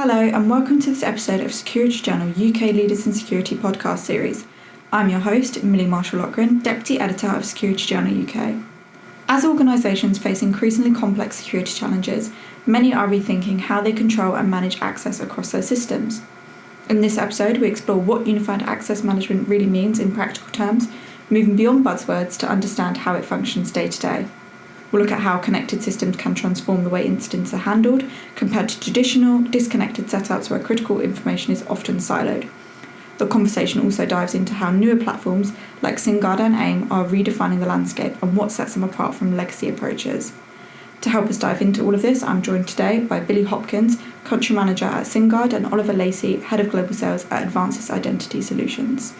Hello and welcome to this episode of Security Journal UK Leaders in Security podcast series. I'm your host, Millie Marshall-Lochran, Deputy Editor of Security Journal UK. As organisations face increasingly complex security challenges, many are rethinking how they control and manage access across their systems. In this episode, we explore what unified access management really means in practical terms, moving beyond buzzwords to understand how it functions day to day. We'll look at how connected systems can transform the way incidents are handled, compared to traditional, disconnected setups where critical information is often siloed. The conversation also dives into how newer platforms like SynGuard and AIM are redefining the landscape and what sets them apart from legacy approaches. To help us dive into all of this, I'm joined today by Billy Hopkins, Country Manager at SynGuard, and Oliver Lacey, Head of Global Sales at Advances Identity Solutions.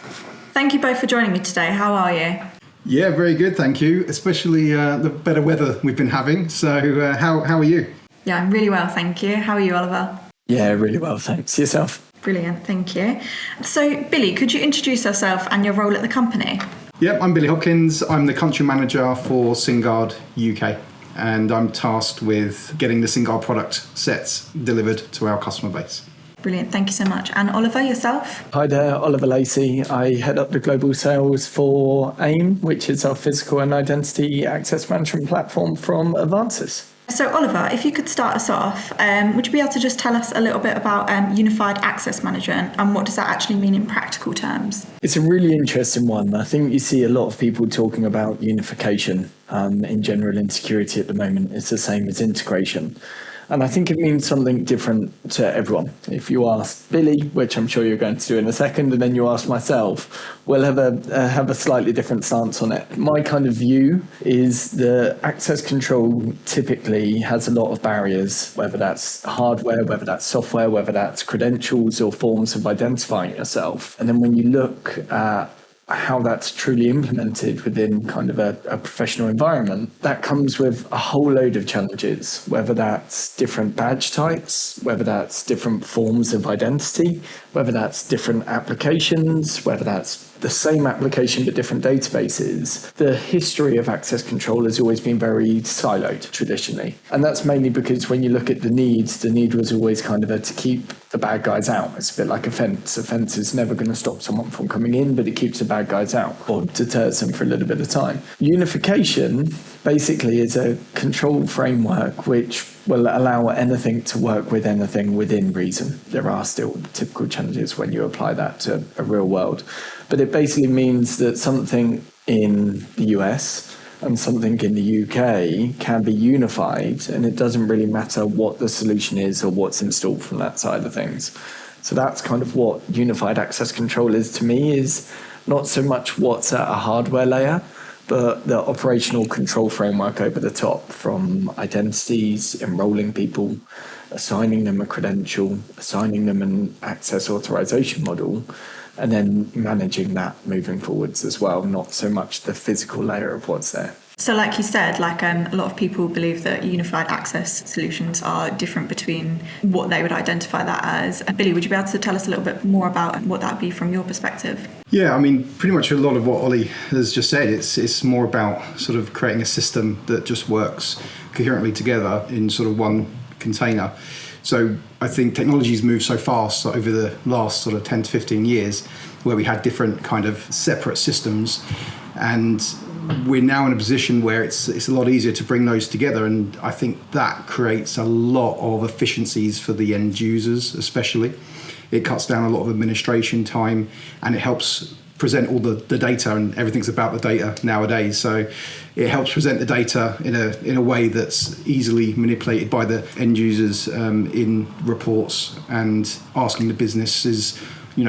Thank you both for joining me today. How are you? Yeah, very good, thank you. Especially the better weather we've been having. So how are you? Yeah, I'm really well, thank you. How are you, Oliver? Yeah, really well, thanks. Yourself? Brilliant, thank you. So, Billy, could you introduce yourself and your role at the company? Yep, I'm Billy Hopkins. I'm the Country Manager for SynGuard UK. And I'm tasked with getting the SynGuard product sets delivered to our customer base. Brilliant, thank you so much. And Oliver, yourself? Hi there, Oliver Lacey. I head up the global sales for AIM, which is our physical and identity access management platform from Advances. So, Oliver, if you could start us off, would you be able to just tell us a little bit about unified access management and what does that actually mean in practical terms? It's a really interesting one. I think you see a lot of people talking about unification in general in security at the moment. It's the same as integration. And I think it means something different to everyone. If you ask Billy, which I'm sure you're going to do in a second, and then you ask myself, we'll have a slightly different stance on it. My kind of view is that access control typically has a lot of barriers, whether that's hardware, whether that's software, whether that's credentials or forms of identifying yourself. And then when you look at how that's truly implemented within kind of a professional environment, that comes with a whole load of challenges, whether that's different badge types, whether that's different forms of identity, whether that's different applications, whether that's the same application but different databases. The history of access control has always been very siloed traditionally. And that's mainly because when you look at the need was always kind of to keep the bad guys out. It's a bit like a fence. A fence is never going to stop someone from coming in, but it keeps the bad guys out or deters them for a little bit of time. Unification basically is a control framework which will allow anything to work with anything within reason. There are still typical challenges when you apply that to a real world. But it basically means that something in the US and something in the UK can be unified, and it doesn't really matter what the solution is or what's installed from that side of things. So that's kind of what unified access control is to me, is not so much what's at a hardware layer, but the operational control framework over the top, from identities, enrolling people, assigning them a credential, assigning them an access authorization model, and then managing that moving forwards as well, not so much the physical layer of what's there. So like you said, a lot of people believe that unified access solutions are different between what they would identify that as. And Billy, would you be able to tell us a little bit more about what that would be from your perspective? Yeah, I mean, pretty much a lot of what Ollie has just said, it's more about sort of creating a system that just works coherently together in sort of one container. So I think technology's moved so fast over the last sort of 10 to 15 years where we had different kind of separate systems, and we're now in a position where it's a lot easier to bring those together, and I think that creates a lot of efficiencies for the end users especially. It cuts down a lot of administration time and it helps present all the data, and everything's about the data nowadays. So it helps present the data in a way that's easily manipulated by the end users in reports, and asking the businesses,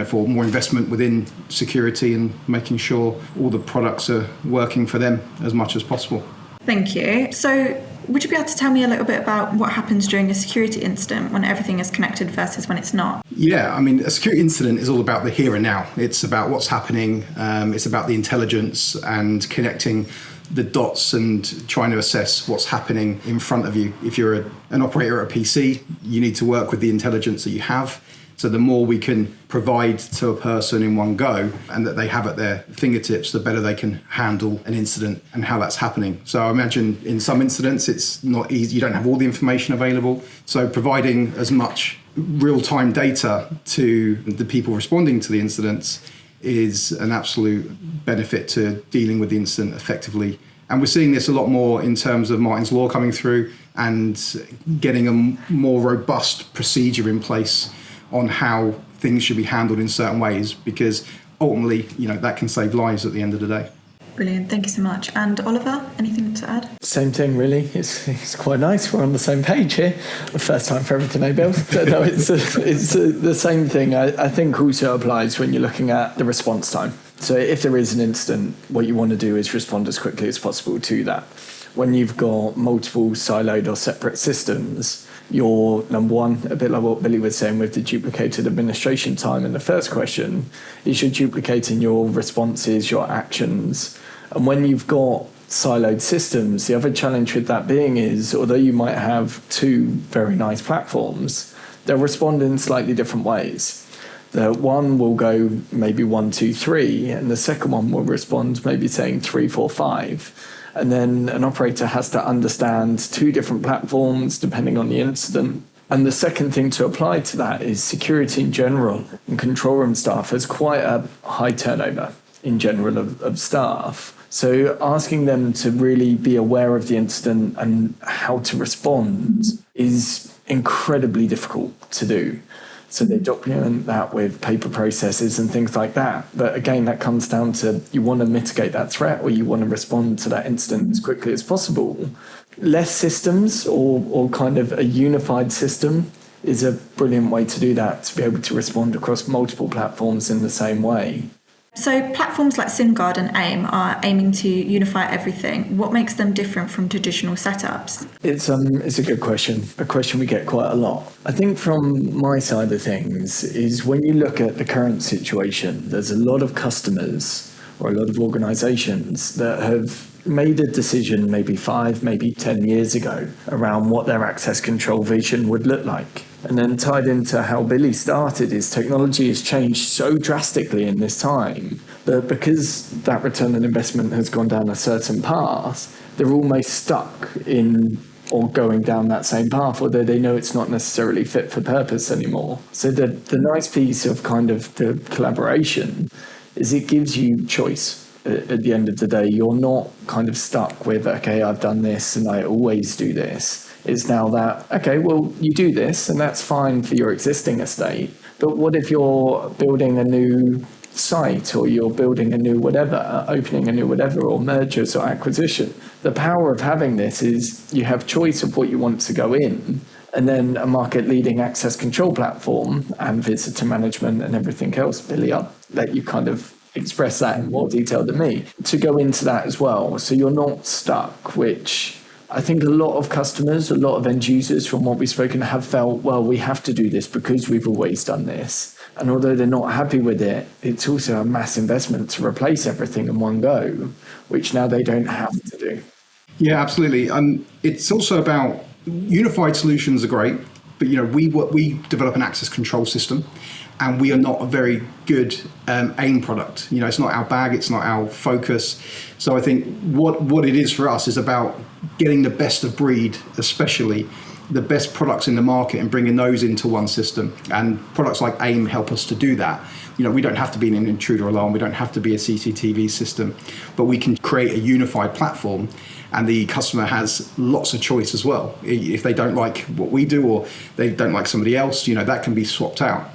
for more investment within security and making sure all the products are working for them as much as possible. Thank you. So would you be able to tell me a little bit about what happens during a security incident when everything is connected versus when it's not? Yeah, I mean, a security incident is all about the here and now. It's about what's happening. It's about the intelligence and connecting the dots and trying to assess what's happening in front of you. If you're an operator at a PC, you need to work with the intelligence that you have. So the more we can provide to a person in one go and that they have at their fingertips, the better they can handle an incident and how that's happening. So I imagine in some incidents, it's not easy. You don't have all the information available. So providing as much real-time data to the people responding to the incidents is an absolute benefit to dealing with the incident effectively. And we're seeing this a lot more in terms of Martin's Law coming through and getting a more robust procedure in place on how things should be handled in certain ways, because ultimately, that can save lives at the end of the day. Brilliant, thank you so much. And Oliver, anything to add? Same thing, really. It's quite nice. We're on the same page here. The first time for everything, eh, Bill? No, it's the same thing. I think also applies when you're looking at the response time. So if there is an incident, what you want to do is respond as quickly as possible to that. When you've got multiple siloed or separate systems, your number one, a bit like what Billy was saying with the duplicated administration time in the first question, is you're duplicating your responses, your actions. And when you've got siloed systems, the other challenge with that being is, although you might have two very nice platforms, they'll respond in slightly different ways. The one will go maybe 1, 2, 3, and the second one will respond maybe saying 3, 4, 5. And then an operator has to understand two different platforms depending on the incident. And the second thing to apply to that is security in general and control room staff has quite a high turnover in general of staff. So asking them to really be aware of the incident and how to respond is incredibly difficult to do. So they document that with paper processes and things like that. But again, that comes down to you want to mitigate that threat or you want to respond to that incident as quickly as possible. Less systems or kind of a unified system is a brilliant way to do that, to be able to respond across multiple platforms in the same way. So platforms like SimGuard and AIM are aiming to unify everything. What makes them different from traditional setups? It's a good question, a question we get quite a lot. I think from my side of things is when you look at the current situation, there's a lot of customers or a lot of organisations that have made a decision maybe 5, maybe 10 years ago around what their access control vision would look like. And then tied into how Billy started is technology has changed so drastically in this time that because that return on investment has gone down a certain path, they're almost stuck in or going down that same path, although they know it's not necessarily fit for purpose anymore. So the nice piece of kind of the collaboration is it gives you choice. At the end of the day, you're not kind of stuck with, okay, I've done this and I always do this. It's now that, okay, well, you do this and that's fine for your existing estate. But what if you're building a new site or you're building a new whatever, opening a new whatever, or mergers or acquisition? The power of having this is you have choice of what you want to go in, and then a market-leading access control platform and visitor management and everything else. Billy, I'll let you kind of express that in more detail than me, to go into that as well. So you're not stuck, which I think a lot of customers, a lot of end users from what we've spoken have felt, well, we have to do this because we've always done this. And although they're not happy with it, it's also a mass investment to replace everything in one go, which now they don't have to do. Yeah, absolutely. It's also about unified solutions are great, but we develop an access control system. And we are not a very good AIM product. It's not our bag, it's not our focus. So I think what it is for us is about getting the best of breed, especially the best products in the market, and bringing those into one system. And products like AIM help us to do that. We don't have to be an intruder alarm, we don't have to be a CCTV system, but we can create a unified platform. And the customer has lots of choice as well. If they don't like what we do or they don't like somebody else, that can be swapped out.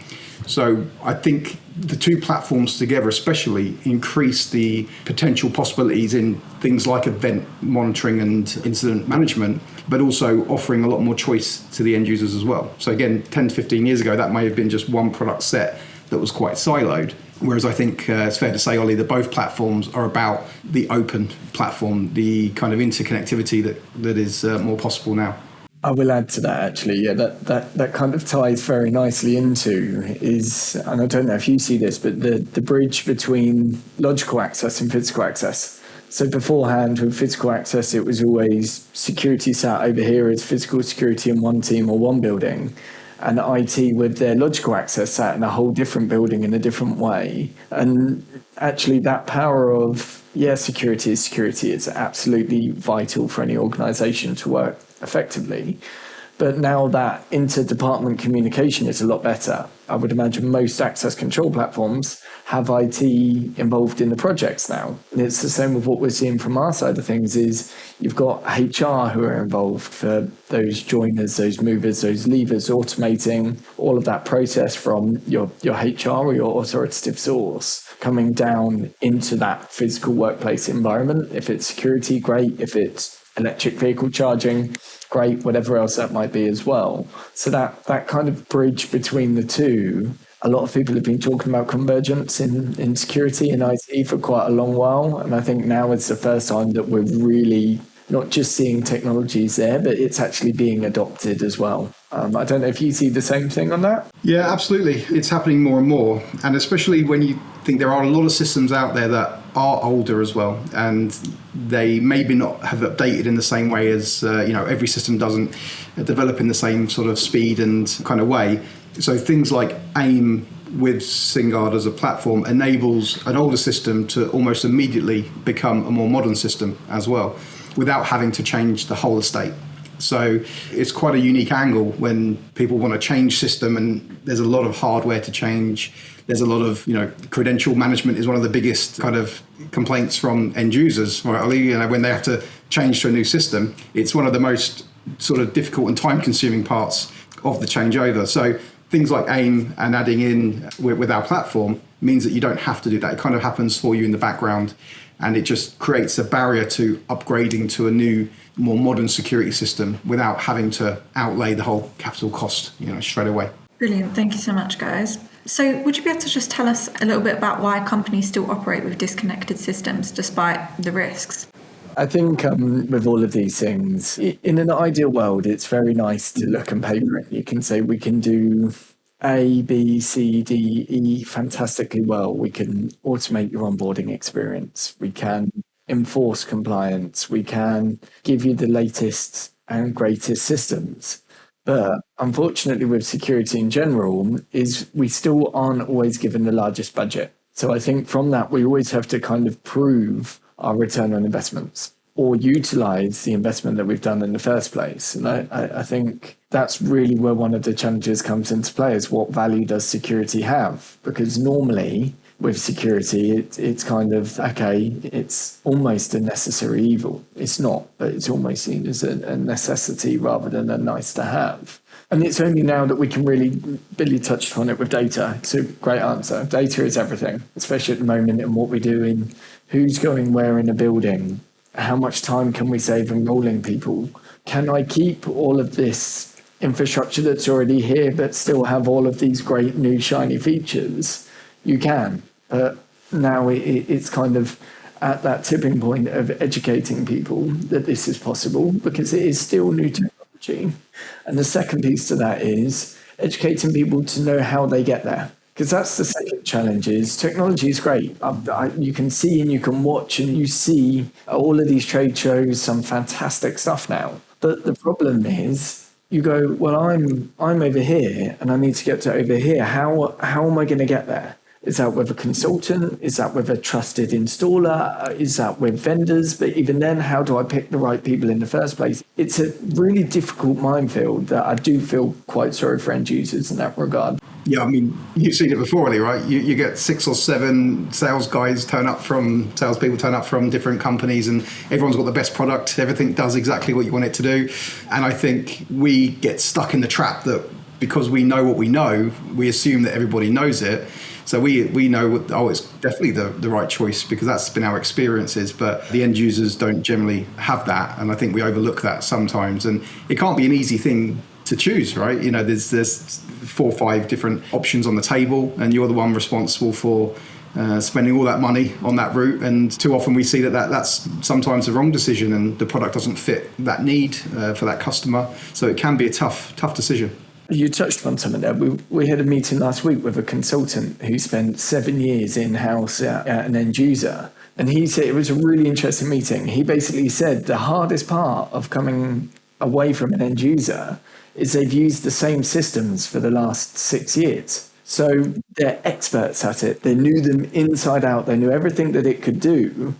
So I think the two platforms together especially increase the potential possibilities in things like event monitoring and incident management, but also offering a lot more choice to the end users as well. So again, 10 to 15 years ago, that may have been just one product set that was quite siloed. Whereas I think it's fair to say, Ollie, that both platforms are about the open platform, the kind of interconnectivity that is more possible now. I will add to that actually, yeah, that kind of ties very nicely into is, and I don't know if you see this, but the bridge between logical access and physical access. So beforehand with physical access, it was always security sat over here as physical security in one team or one building, and IT with their logical access sat in a whole different building in a different way. And actually that power of, security is security. It's absolutely vital for any organisation to work effectively. But now that inter-department communication is a lot better. I would imagine most access control platforms have IT involved in the projects now. And it's the same with what we're seeing from our side of things is you've got HR who are involved for those joiners, those movers, those levers, automating all of that process from your HR or your authoritative source coming down into that physical workplace environment. If it's security, great. If it's electric vehicle charging, great, whatever else that might be as well. So that kind of bridge between the two, a lot of people have been talking about convergence in security and IT for quite a long while. And I think now it's the first time that we're really not just seeing technologies there, but it's actually being adopted as well. I don't know if you see the same thing on that. Yeah, absolutely. It's happening more and more. And especially when you think there are a lot of systems out there that are older as well, and they maybe not have updated in the same way as, every system doesn't develop in the same sort of speed and kind of way. So things like AIM with SynGuard as a platform enables an older system to almost immediately become a more modern system as well, without having to change the whole estate. So it's quite a unique angle when people want to change system, and there's a lot of hardware to change. There's a lot of, credential management is one of the biggest kind of complaints from end users, right, Ollie? When they have to change to a new system, it's one of the most sort of difficult and time-consuming parts of the changeover. So things like AIM and adding in with our platform means that you don't have to do that. It kind of happens for you in the background, and it just creates a barrier to upgrading to a new, more modern security system without having to outlay the whole capital cost, straight away. Brilliant. Thank you so much, guys. So would you be able to just tell us a little bit about why companies still operate with disconnected systems despite the risks? I think with all of these things, in an ideal world, it's very nice to look and paper it. You can say we can do A, B, C, D, E fantastically well. We can automate your onboarding experience. We can enforce compliance. We can give you the latest and greatest systems. But unfortunately with security in general is we still aren't always given the largest budget. So I think from that, we always have to kind of prove our return on investments or utilize the investment that we've done in the first place. And I think that's really where one of the challenges comes into play is what value does security have? Because normally with security, it's kind of, okay, it's almost a necessary evil. It's not, but it's almost seen as a necessity rather than a nice to have. And it's only now that we can really, Billy touched on it with data. It's a great answer. Data is everything, especially at the moment in what we're doing, who's going where in a building, how much time can we save enrolling people? Can I keep all of this infrastructure that's already here, but still have all of these great new shiny features? You can, but now it's kind of at that tipping point of educating people that this is possible because it is still new technology. And the second piece to that is educating people to know how they get there. Because that's the second challenge is technology is great. You can see and you can watch and you see all of these trade shows, some fantastic stuff now. But the problem is you go, well, I'm over here and I need to get to over here. How am I going to get there? Is that with a consultant? Is that with a trusted installer? Is that with vendors? But even then, how do I pick the right people in the first place? It's a really difficult minefield that I do feel quite sorry for end users in that regard. Yeah, I mean, you've seen it before, Ollie, right? You get 6 or 7 salespeople turn up from different companies, and everyone's got the best product. Everything does exactly what you want it to do. And I think we get stuck in the trap that because we know what we know, we assume that everybody knows it. So we know, it's definitely the right choice because that's been our experiences, but the end users don't generally have that. And I think we overlook that sometimes. And it can't be an easy thing to choose, right? There's 4 or 5 different options on the table and you're the one responsible for spending all that money on that route. And too often we see that's sometimes the wrong decision and the product doesn't fit that need for that customer. So it can be a tough decision. You touched on some of that. We had a meeting last week with a consultant who spent 7 years in-house at an end user. And he said it was a really interesting meeting. He basically said the hardest part of coming away from an end user is they've used the same systems for the last 6 years. So they're experts at it. They knew them inside out. They knew everything that it could do.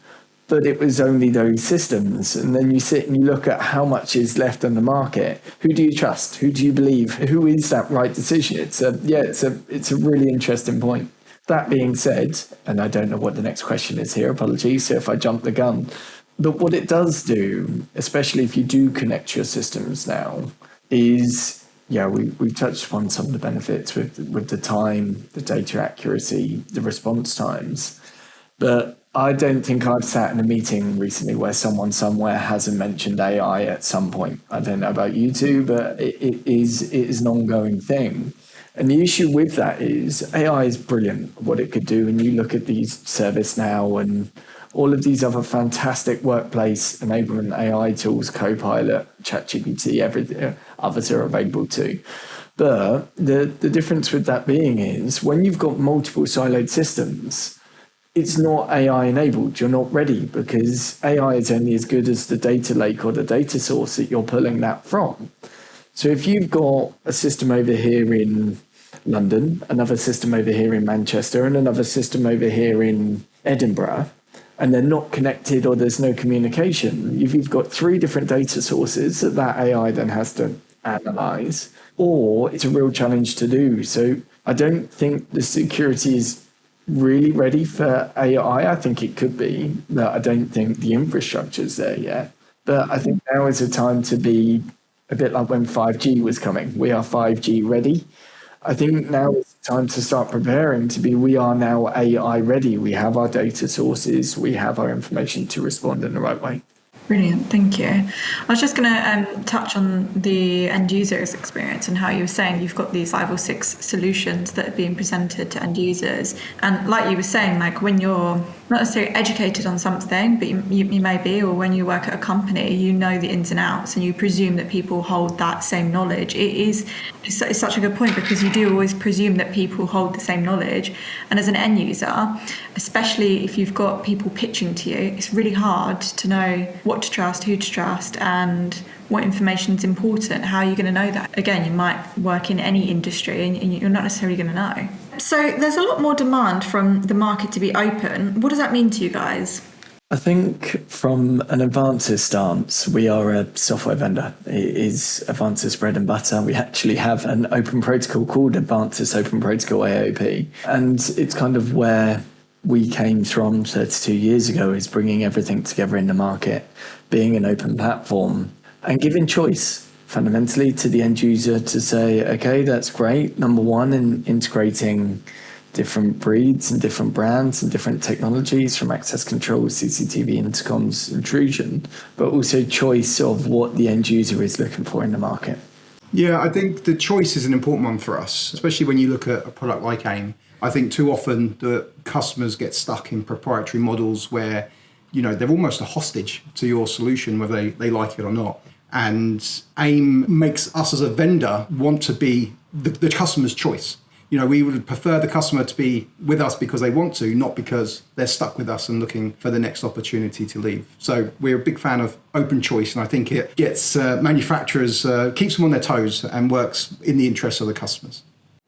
but it was only those systems. And then you sit and you look at how much is left on the market. Who do you trust? Who do you believe? Who is that right decision? It's a really interesting point. That being said, and I don't know what the next question is here, apologies if I jump the gun, but what it does do, especially if you do connect your systems now, is, we've touched upon some of the benefits with the time, the data accuracy, the response times. But I don't think I've sat in a meeting recently where someone somewhere hasn't mentioned AI at some point. I don't know about you two, but it is an ongoing thing. And the issue with that is AI is brilliant, what it could do. And you look at these ServiceNow and all of these other fantastic workplace enablement AI tools, Copilot, ChatGPT, everything, others are available too. But the difference with that being is when you've got multiple siloed systems, it's not AI enabled. You're not ready because AI is only as good as the data lake or the data source that you're pulling that from. So if you've got a system over here in London, another system over here in Manchester, and another system over here in Edinburgh, and they're not connected or there's no communication, you've got 3 different data sources that AI then has to analyze, or it's a real challenge to do. So I don't think the security is really ready for AI. I think it could be, but I don't think the infrastructure is there yet. But I think now is a time to be a bit like when 5G was coming. We are 5G ready. I think now is the time to start preparing to be, we are now AI ready. We have our data sources. We have our information to respond in the right way. Brilliant, thank you. I was just going to touch on the end user's experience and how you were saying you've got these 5 or 6 solutions that are being presented to end users. And like you were saying, like when you're not necessarily educated on something, but you may be, or when you work at a company, you know the ins and outs and you presume that people hold that same knowledge. It's such a good point because you do always presume that people hold the same knowledge. And as an end user, especially if you've got people pitching to you, it's really hard to know what to trust, who to trust, and what information is important. How are you going to know that? Again, you might work in any industry and you're not necessarily going to know. So there's a lot more demand from the market to be open. What does that mean to you guys? I think from an Advances stance, we are a software vendor. It is Advances bread and butter. We actually have an open protocol called Advances Open Protocol AOP. And it's kind of where we came from 32 years ago, is bringing everything together in the market, being an open platform and giving choice fundamentally to the end user to say, okay, that's great. Number one, in integrating different breeds and different brands and different technologies from access control, CCTV, intercoms, intrusion, but also choice of what the end user is looking for in the market. Yeah, I think the choice is an important one for us, especially when you look at a product like AIM. I think too often the customers get stuck in proprietary models where, they're almost a hostage to your solution, whether they like it or not. And AIM makes us as a vendor want to be the customer's choice. We would prefer the customer to be with us because they want to, not because they're stuck with us and looking for the next opportunity to leave. So we're a big fan of open choice, and I think it gets manufacturers, keeps them on their toes and works in the interest of the customers.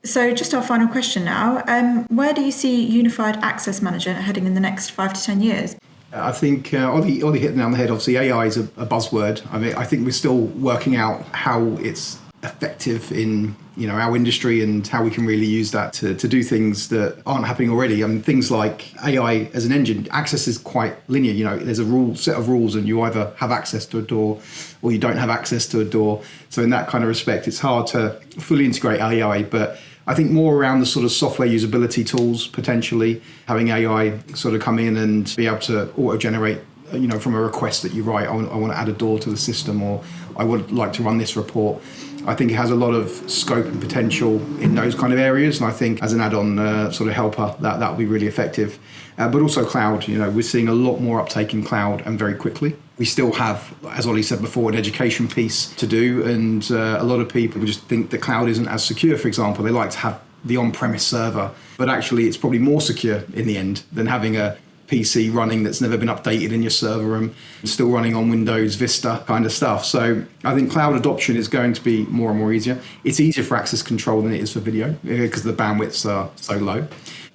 So just our final question now. Where do you see Unified Access Management heading in the next 5 to 10 years? I think Ollie hit the nail on the head. Obviously, AI is a buzzword. I mean, I think we're still working out how it's effective in our industry and how we can really use that to do things that aren't happening already. I mean, things like AI as an engine, access is quite linear. There's a set of rules, and you either have access to a door or you don't have access to a door. So in that kind of respect, it's hard to fully integrate AI, but I think more around the sort of software usability tools, potentially having AI sort of come in and be able to auto-generate, from a request that you write, I want to add a door to the system, or I would like to run this report. I think it has a lot of scope and potential in those kind of areas. And I think as an add-on sort of helper, that will be really effective. But also cloud, we're seeing a lot more uptake in cloud and very quickly. We still have, as Ollie said before, an education piece to do. And a lot of people just think the cloud isn't as secure, for example. They like to have the on-premise server, but actually it's probably more secure in the end than having a PC running that's never been updated in your server room, still running on Windows Vista kind of stuff. So I think cloud adoption is going to be more and more easier. It's easier for access control than it is for video because the bandwidths are so low.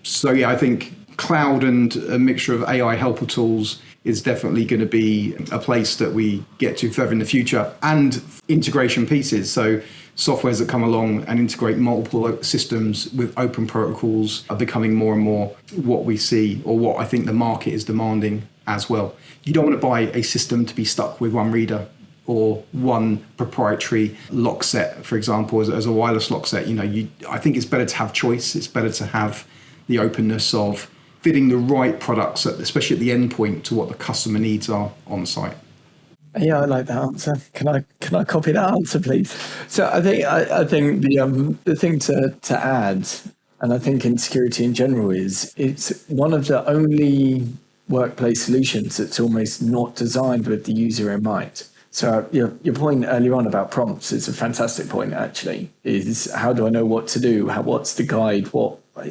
So yeah, I think cloud and a mixture of AI helper tools is definitely going to be a place that we get to further in the future, and integration pieces. So softwares that come along and integrate multiple systems with open protocols are becoming more and more what we see, or what I think the market is demanding as well. You don't want to buy a system to be stuck with one reader or one proprietary lock set, for example, as a wireless lock set. I think it's better to have choice. It's better to have the openness of fitting the right products, especially at the end point, to what the customer needs are on site. Yeah, I like that answer. Can I copy that answer, please? So I think the thing to add, and I think in security in general, is it's one of the only workplace solutions that's almost not designed with the user in mind. So your point earlier on about prompts is a fantastic point, actually, is how do I know what to do? What's the guide?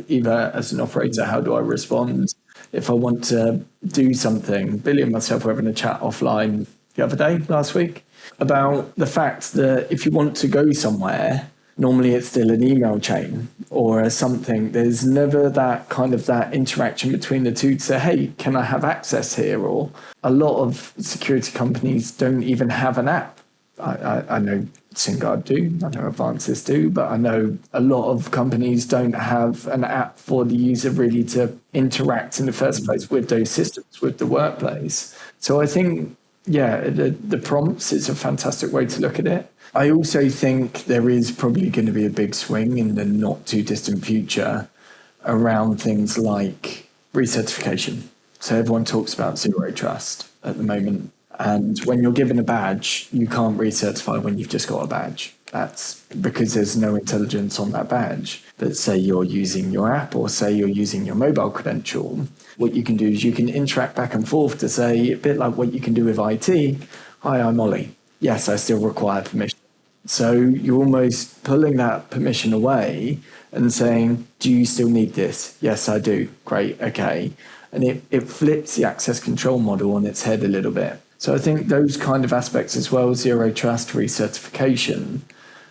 Either as an operator, how do I respond? If I want to do something, Billy and myself were having a chat offline the other day, last week, about the fact that if you want to go somewhere, normally it's still an email chain or something. There's never that interaction between the two to say, hey, can I have access here? Or a lot of security companies don't even have an app. I know SynGuard do, I know Advances do, but I know a lot of companies don't have an app for the user really to interact in the first place with those systems, with the workplace. So I think, the prompts is a fantastic way to look at it. I also think there is probably going to be a big swing in the not too distant future around things like recertification. So everyone talks about zero trust at the moment. And when you're given a badge, you can't recertify when you've just got a badge. That's because there's no intelligence on that badge. But say you're using your app, or say you're using your mobile credential, what you can do is you can interact back and forth to say, a bit like what you can do with IT, hi, I'm Ollie. Yes, I still require permission. So you're almost pulling that permission away and saying, do you still need this? Yes, I do. Great, okay. And it flips the access control model on its head a little bit. So I think those kind of aspects as well, zero trust, recertification.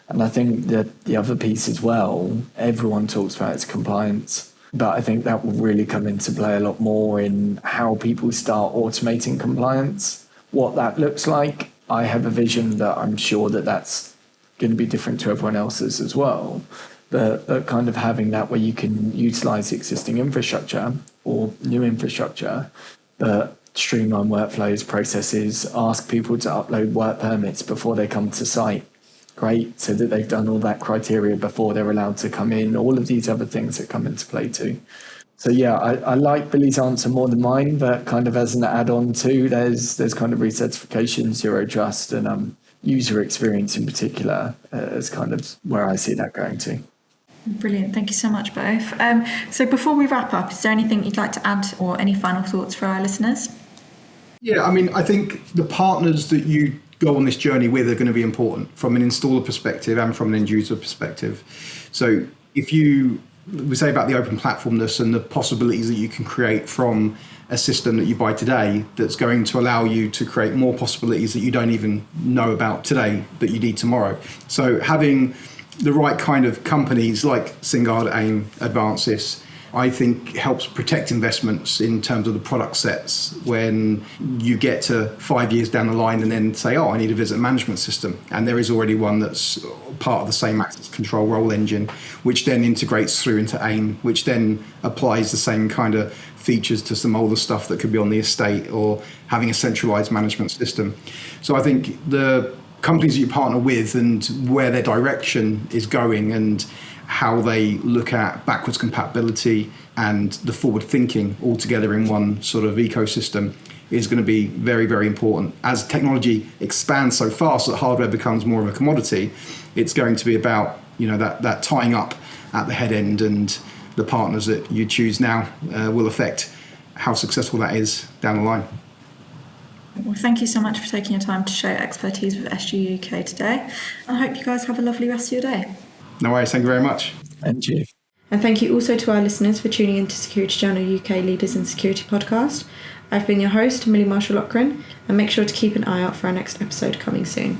And I think that the other piece as well, everyone talks about is compliance. But I think that will really come into play a lot more in how people start automating compliance. What that looks like, I have a vision that I'm sure that that's going to be different to everyone else's as well. But kind of having that where you can utilize existing infrastructure or new infrastructure, but streamline workflows, processes, ask people to upload work permits before they come to site. Great, so that they've done all that criteria before they're allowed to come in, all of these other things that come into play too. So I like Billy's answer more than mine, but kind of as an add-on too, there's kind of recertification, zero trust, and user experience in particular as kind of where I see that going to. Brilliant. Thank you so much, both. So before we wrap up, is there anything you'd like to add or any final thoughts for our listeners? Yeah, I think the partners that you go on this journey with are going to be important from an installer perspective and from an end user perspective. So if we say about the open platformness and the possibilities that you can create from a system that you buy today, that's going to allow you to create more possibilities that you don't even know about today that you need tomorrow. So having the right kind of companies like SynGuard, AIM, Advances, I think helps protect investments in terms of the product sets when you get to 5 years down the line and then say, I need a visitor management system. And there is already one that's part of the same access control role engine, which then integrates through into AIM, which then applies the same kind of features to some older stuff that could be on the estate, or having a centralized management system. So I think the companies that you partner with and where their direction is going and how they look at backwards compatibility and the forward thinking all together in one sort of ecosystem is going to be very, very important. As technology expands so fast that hardware becomes more of a commodity, it's going to be about that tying up at the head end, and the partners that you choose now will affect how successful that is down the line. Well, thank you so much for taking your time to share expertise with SJUK today. I hope you guys have a lovely rest of your day. No worries, thank you very much. And you. And thank you also to our listeners for tuning into Security Journal UK Leaders in Security podcast. I've been your host, Millie Marshall-Lochran, and make sure to keep an eye out for our next episode coming soon.